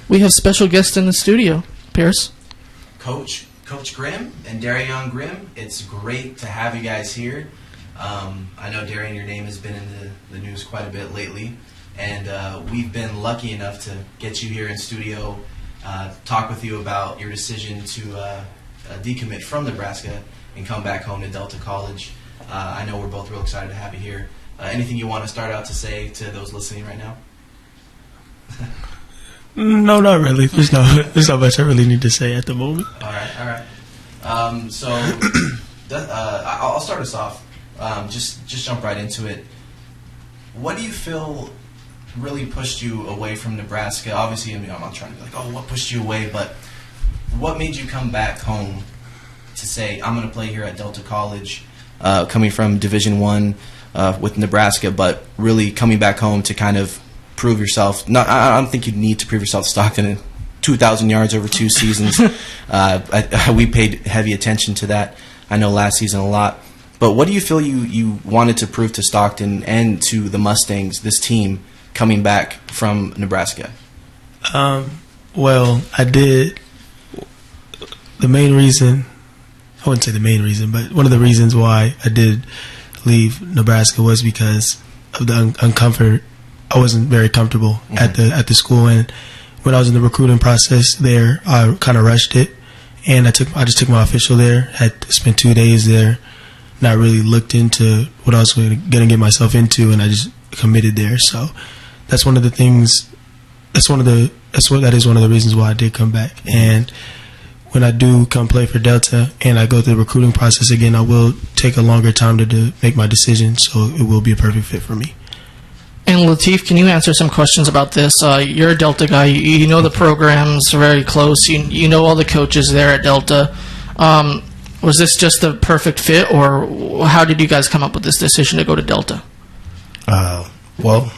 we have special guests in the studio. Pierce? Coach Grim and Derrion Grim, it's great to have you guys here. I know, Derrion, your name has been in the news quite a bit lately, and we've been lucky enough to get you here in studio, talk with you about your decision to decommit from Nebraska and come back home to Delta College. I know we're both real excited to have you here. Anything you want to start out to say to those listening right now? No, not really. There's not much I really need to say at the moment. All right. So I'll start us off. Just jump right into it. What do you feel really pushed you away from Nebraska? Obviously, I'm not trying to be like, oh, what pushed you away? But what made you come back home to say, I'm going to play here at Delta College, coming from Division I with Nebraska, but really coming back home to kind of prove yourself? I don't think you need to prove yourself to Stockton. 2,000 yards over 2 seasons. We paid heavy attention to that. I know last season a lot. But what do you feel you wanted to prove to Stockton and to the Mustangs, this team, coming back from Nebraska? Well, I did. The main reason, I wouldn't say the main reason, but one of the reasons why I did leave Nebraska was because of the uncomfort. I wasn't very comfortable at the school, and when I was in the recruiting process there, I kind of rushed it, and I just took my official there. Had spent 2 days there, not really looked into what I was going to get myself into, and I just committed there. So that's one of the things. That is one of the reasons why I did come back. And when I do come play for Delta and I go through the recruiting process again, I will take a longer time to make my decision. So it will be a perfect fit for me. And Latef, can you answer some questions about this? You're a Delta guy. You know the programs very close. You know all the coaches there at Delta. Was this just the perfect fit, or how did you guys come up with this decision to go to Delta? Well,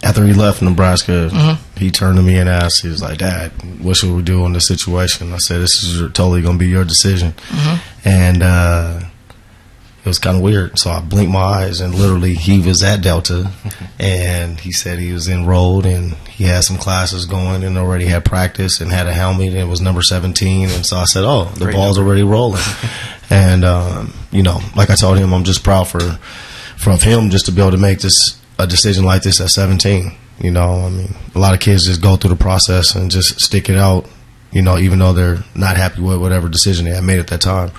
after he left Nebraska, he turned to me and asked, he was like, Dad, what should we do in this situation? I said, this is totally going to be your decision. And it was kind of weird. So I blinked my eyes, and literally he was at Delta, and he said he was enrolled, and he had some classes going and already had practice and had a helmet, and it was number 17. And so I said, oh, the ball's already rolling. And, like I told him, I'm just proud for him just to be able to make a decision like this at 17. I mean, a lot of kids just go through the process and just stick it out, even though they're not happy with whatever decision they had made at that time.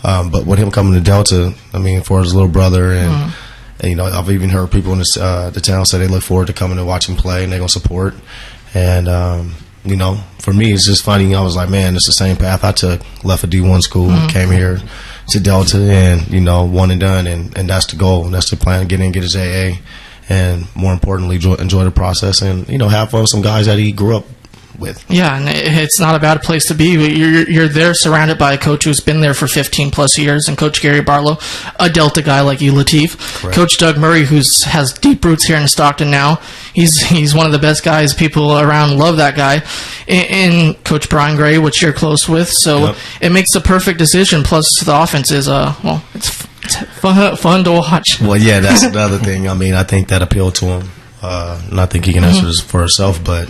But with him coming to Delta, I mean, for his little brother, and I've even heard people in the town say they look forward to coming and watching play, and they're going to support. And, for me, it's just funny. I was like, man, it's the same path I took. Left a D1 school, came here to Delta, and, one and done. And that's the goal. That's the plan, get his AA, and more importantly, enjoy the process and, have fun with some guys that he grew up with. Yeah, and it's not a bad place to be. You're there surrounded by a coach who's been there for 15 plus years, and Coach Gary Barlow, a Delta guy like you, Latef. Correct. Coach Doug Murray, who has deep roots here in Stockton now. He's one of the best guys. People around love that guy. And Coach Brian Gray, which you're close with. So It makes the perfect decision. Plus the offense is it's fun to watch. Well, yeah, that's another thing. I mean, I think that appealed to him. And I think he can answer this for himself, but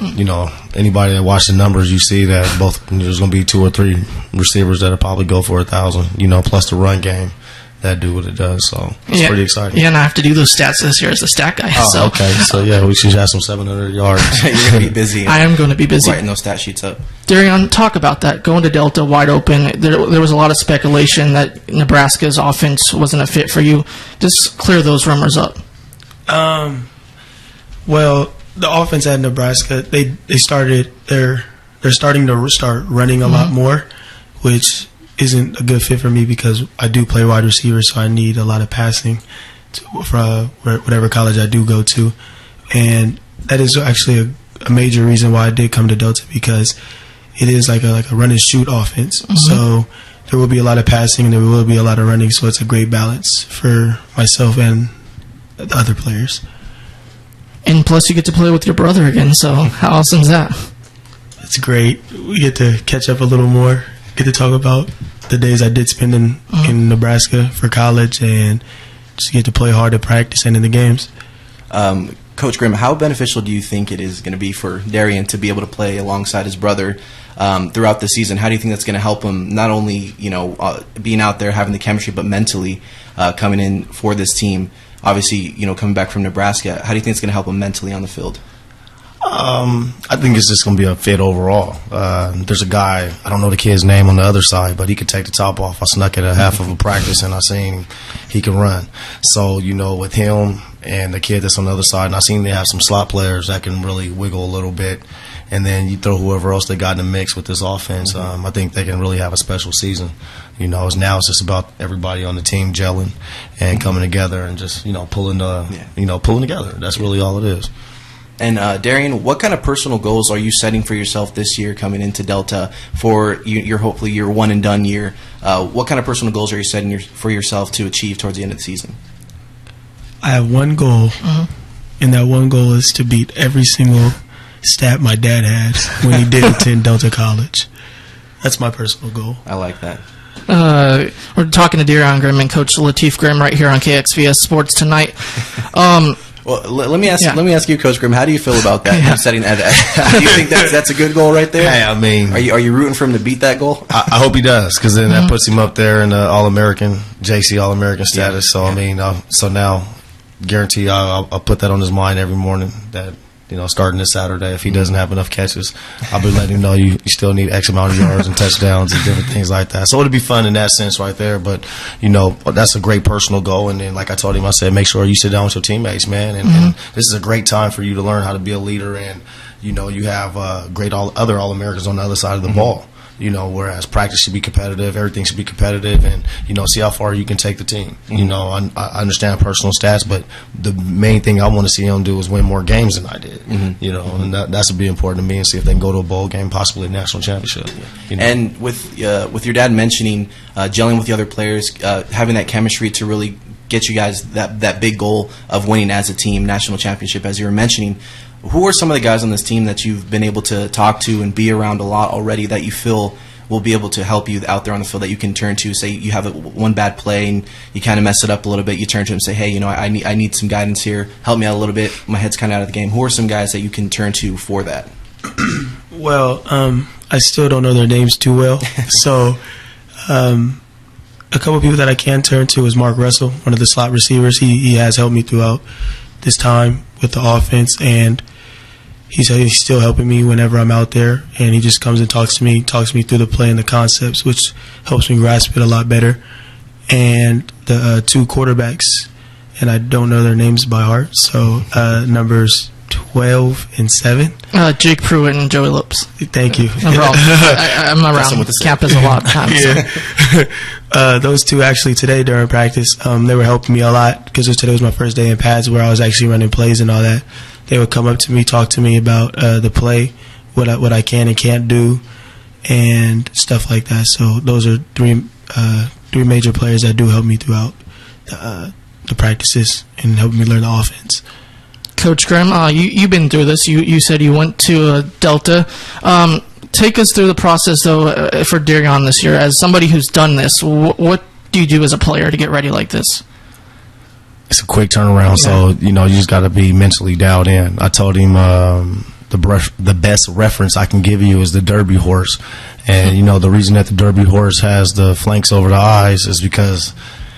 anybody that watched the numbers, you see that there's going to be 2 or 3 receivers that'll probably go for 1,000. Plus the run game that do what it does. So it's pretty exciting. Yeah, and I have to do those stats this year as a stat guy. Oh, okay. So yeah, we should have some 700 yards. You're going to be busy. I am going to be busy writing those stat sheets up. Derrion, talk about that. Going to Delta wide open. There was a lot of speculation that Nebraska's offense wasn't a fit for you. Just clear those rumors up. Well, the offense at Nebraska, they're starting to start running a lot more, which isn't a good fit for me because I do play wide receiver, so I need a lot of passing for whatever college I do go to, and that is actually a major reason why I did come to Delta, because it is like a run and shoot offense. So there will be a lot of passing and there will be a lot of running, so it's a great balance for myself and the other players. And plus, you get to play with your brother again, so how awesome is that? It's great. We get to catch up a little more, get to talk about the days I did spend in Nebraska for college, and just get to play hard at practice and in the games. Coach Grim, how beneficial do you think it is going to be for Derrion to be able to play alongside his brother throughout the season? How do you think that's going to help him not only being out there having the chemistry, but mentally coming in for this team? Obviously, coming back from Nebraska, how do you think it's going to help him mentally on the field? I think it's just going to be a fit overall. There's a guy, I don't know the kid's name on the other side, but he could take the top off. I snuck at a half of a practice, and I seen he can run. So, with him and the kid that's on the other side, and I seen they have some slot players that can really wiggle a little bit. And then you throw whoever else they got in the mix with this offense. I think they can really have a special season. Now it's just about everybody on the team gelling and coming together and just pulling together. That's really all it is. And Derrion, what kind of personal goals are you setting for yourself this year coming into Delta for your hopefully your one and done year? What kind of personal goals are you setting for yourself to achieve towards the end of the season? I have one goal, and that one goal is to beat every single stat my dad had when he did attend Delta College. That's my personal goal. I like that. We're talking to Derrion Grim and Coach Latef Grim right here on KXVS Sports tonight. Well, let me ask you, Coach Grim, how do you feel about that? Setting that? Do you think that's a good goal right there? Hey, I mean, are you rooting for him to beat that goal? I hope he does, because then that puts him up there in the All-American, JC All-American status. So I mean, so now, guarantee I'll put that on his mind every morning that. Starting this Saturday, if he doesn't have enough catches, I'll be letting him know you still need X amount of yards and touchdowns and different things like that. So it'll be fun in that sense right there. But, that's a great personal goal. And then, like I told him, I said, make sure you sit down with your teammates, man. And this is a great time for you to learn how to be a leader. And, you have great other All-Americans on the other side of the ball. Whereas practice should be competitive, everything should be competitive, and, see how far you can take the team. I understand personal stats, but the main thing I want to see them do is win more games than I did. And that's would be important to me, and see if they can go to a bowl game, possibly a national championship. And with your dad mentioning gelling with the other players, having that chemistry to really get you guys that big goal of winning as a team, national championship, as you were mentioning, who are some of the guys on this team that you've been able to talk to and be around a lot already that you feel will be able to help you out there on the field, that you can turn to? Say you have one bad play and you kind of mess it up a little bit, you turn to him and say, hey, I need some guidance here, help me out a little bit, my head's kind of out of the game. Who are some guys that you can turn to for that? Well, I still don't know their names too well. So a couple of people that I can turn to is Mark Russell, one of the slot receivers. He has helped me throughout this time with the offense, and he's still helping me whenever I'm out there, and he just comes and talks to me through the play and the concepts, which helps me grasp it a lot better. And the two quarterbacks, and I don't know their names by heart, so numbers 12 and 7. Jake Pruitt and Joey Lopes. Thank you. I'm around campus a lot of times. Yeah. Those two actually today during practice, they were helping me a lot because today was my first day in pads where I was actually running plays and all that. They would come up to me, talk to me about the play, what I can and can't do, and stuff like that. So those are three major players that do help me throughout the practices and help me learn the offense. Coach Grim, you've been through this. You said you went to Delta. Take us through the process, though, for Derrion this year. As somebody who's done this, what do you do as a player to get ready like this? It's a quick turnaround, so you just got to be mentally dialed in. I told him the best reference I can give you is the Derby horse, and the reason that the Derby horse has the flanks over the eyes is because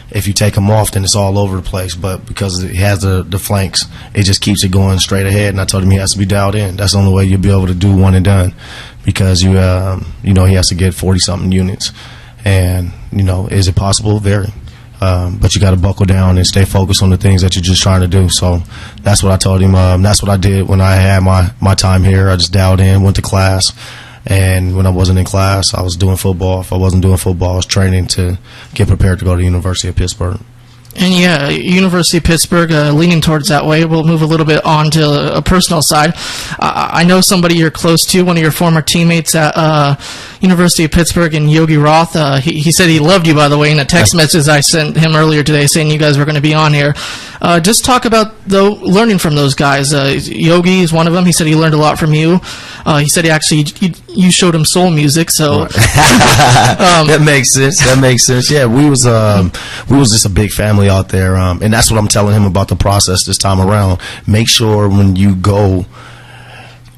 if you take them off, then it's all over the place. But because it has the flanks, it just keeps it going straight ahead. And I told him he has to be dialed in. That's the only way you'll be able to do one and done, because he has to get 40-something units. And is it possible? Very. But you got to buckle down and stay focused on the things that you're just trying to do. So that's what I told him. That's what I did when I had my time here. I just dialed in, went to class. And when I wasn't in class, I was doing football. If I wasn't doing football, I was training to get prepared to go to the University of Pittsburgh. And yeah, University of Pittsburgh, leaning towards that way. We'll move a little bit on to a personal side. I know somebody you're close to, one of your former teammates at University of Pittsburgh, and Yogi Roth. He said he loved you, by the way, in a text message I sent him earlier today saying you guys were going to be on here. Just talk about learning from those guys. Yogi is one of them. He said he learned a lot from you. He said he actually you showed him soul music, so that makes sense. That makes sense. Yeah, we was just a big family out there, and that's what I'm telling him about the process this time around. Make sure when you go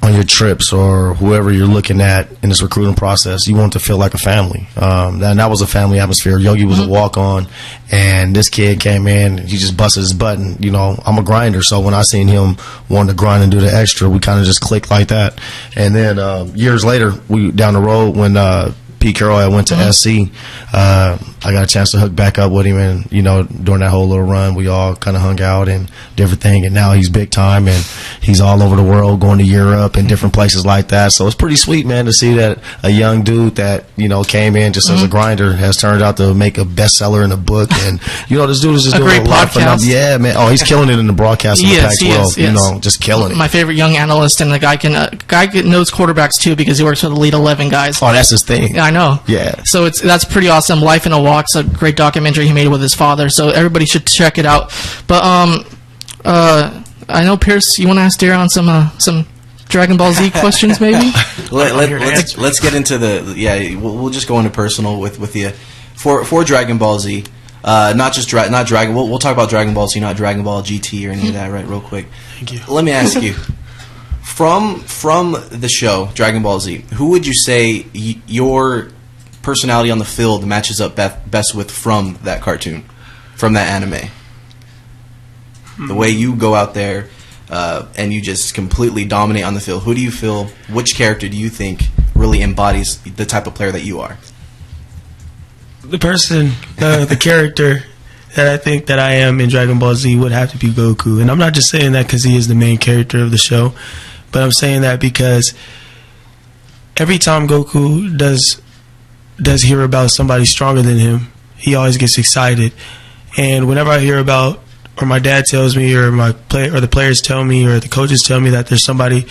on your trips or whoever you're looking at in this recruiting process, you want to feel like a family. And that was a family atmosphere. Yogi was a walk-on, and this kid came in, he just busted his button. You know, I'm a grinder, so when I seen him wanting to grind and do the extra, we kind of just clicked like that. And then years later, we down the road when Pete Carroll had went to SC, I got a chance to hook back up with him, and you know, during that whole little run, we all kind of hung out and different thing. And now he's big time, and he's all over the world, going to Europe and different places like that. So it's pretty sweet, man, to see that a young dude that, you know, came in just as a grinder has turned out to make a bestseller in a book. And you know, this dude is just doing a lot for them. Yeah, man. Oh, he's killing it in the broadcast in the Pac-12. You know, just killing it. My favorite young analyst, and the guy knows quarterbacks too because he works with Elite 11 guys. Oh, that's his thing. I know. Yeah. So that's pretty awesome. Life in a Walk's a great documentary he made with his father. So everybody should check it out. But I know, Pierce, you want to ask Derrion some Dragon Ball Z questions, maybe? Let's get into we'll just go into personal with you for Dragon Ball Z. Not just not Dragon. We'll talk about Dragon Ball Z, not Dragon Ball GT or any of that, right? Real quick. Thank you. Let me ask you. From the show Dragon Ball Z, who would you say your personality on the field matches up best with from that cartoon, from that anime? The way you go out there and you just completely dominate on the field. Who do you feel, which character do you think really embodies the type of player that you are? The person, the character that I think that I am in Dragon Ball Z would have to be Goku. And I'm not just saying that because he is the main character of the show, but I'm saying that because every time Goku does hear about somebody stronger than him, he always gets excited. And whenever I hear about, or my dad tells me, or the players tell me, or the coaches tell me that there's somebody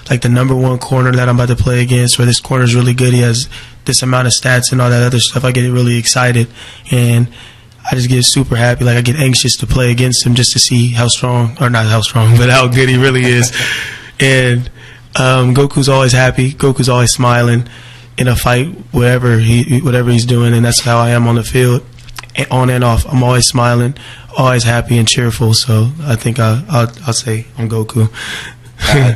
like the #1 corner that I'm about to play against, or this corner is really good, he has this amount of stats and all that other stuff, I get really excited. And I just get super happy. Like, I get anxious to play against him just to see how strong, or not how strong, but how good he really is. And Goku's always happy. Goku's always smiling in a fight, whatever he's doing, and that's how I am on the field, on and off. I'm always smiling, always happy and cheerful. So I think I'll say I'm Goku.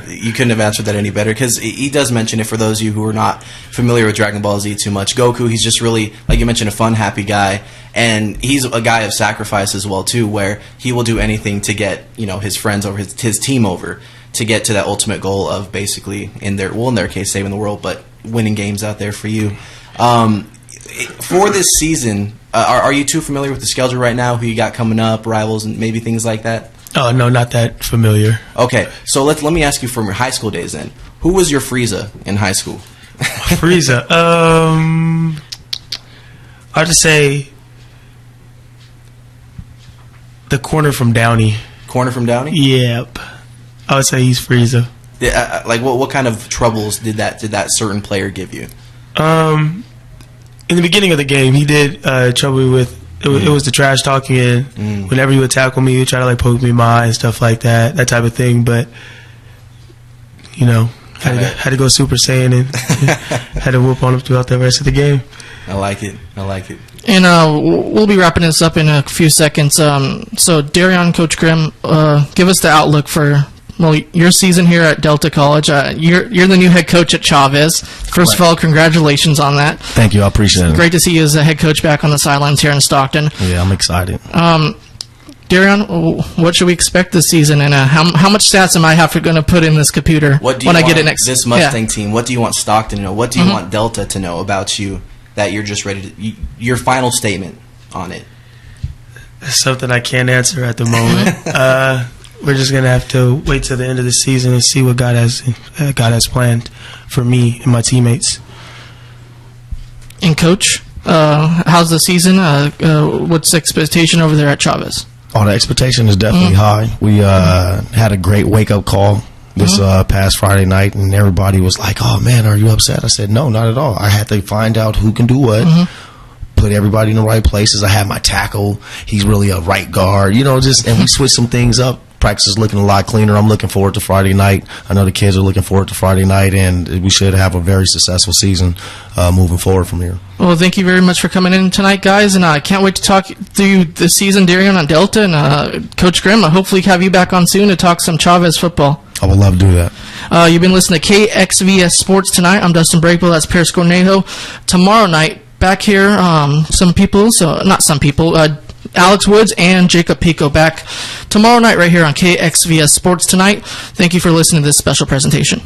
You couldn't have answered that any better, because he does mention it for those of you who are not familiar with Dragon Ball Z too much. Goku, he's just really, like you mentioned, a fun, happy guy, and he's a guy of sacrifice as well too, where he will do anything to get, you know, his friends over, his team over, to get to that ultimate goal of basically, in their case, saving the world, but winning games out there for you. For this season, are you too familiar with the schedule right now? Who you got coming up, rivals, and maybe things like that? Oh, no, not that familiar. Okay, so let me ask you from your high school days then. Who was your Frieza in high school? Frieza? I'd just say the corner from Downey. Corner from Downey? Yep. I would say he's Frieza. Like, what kind of troubles did that certain player give you? In the beginning of the game, he did trouble me with. It was the trash talking, and whenever he would tackle me, he would try to like poke me in my eye and stuff like that type of thing. But you know, had to go Super Saiyan and had to whoop on him throughout the rest of the game. I like it. And we'll be wrapping this up in a few seconds. So Derrion, Coach Grim, give us the outlook for your season here at Delta College. You're the new head coach at Chavez. First of all, congratulations on that. Thank you. I appreciate it. Great to see you as a head coach back on the sidelines here in Stockton. Yeah, I'm excited. Derrion, what should we expect this season, and how much stats am I going to put in this computer when I get it next? This Mustang team. What do you want Stockton to know? What do you want Delta to know about you that you're just ready to? Your final statement on it. Something I can't answer at the moment. We're just gonna have to wait till the end of the season and see what God has planned for me and my teammates. And Coach, how's the season? What's the expectation over there at Chavez? Oh, the expectation is definitely high. We had a great wake-up call this past Friday night, and everybody was like, "Oh man, are you upset?" I said, "No, not at all. I had to find out who can do what." Put everybody in the right places. I had my tackle. He's really a right guard, you know. And we switched some things up practice is looking a lot cleaner. I'm looking forward to Friday night. I know the kids are looking forward to Friday night, and we should have a very successful season moving forward from here. Well, thank you very much for coming in tonight, guys, and I can't wait to talk through the season, Derrion, on Delta, and Coach Grim. I'll hopefully have you back on soon to talk some Chavez football. I would love to do that. You've been listening to KXVS Sports tonight. I'm Dustin Brakebill. That's Paris Cornejo. Tomorrow night, back here, Alex Woods and Jacob Pico back tomorrow night right here on KXVS Sports Tonight. Thank you for listening to this special presentation.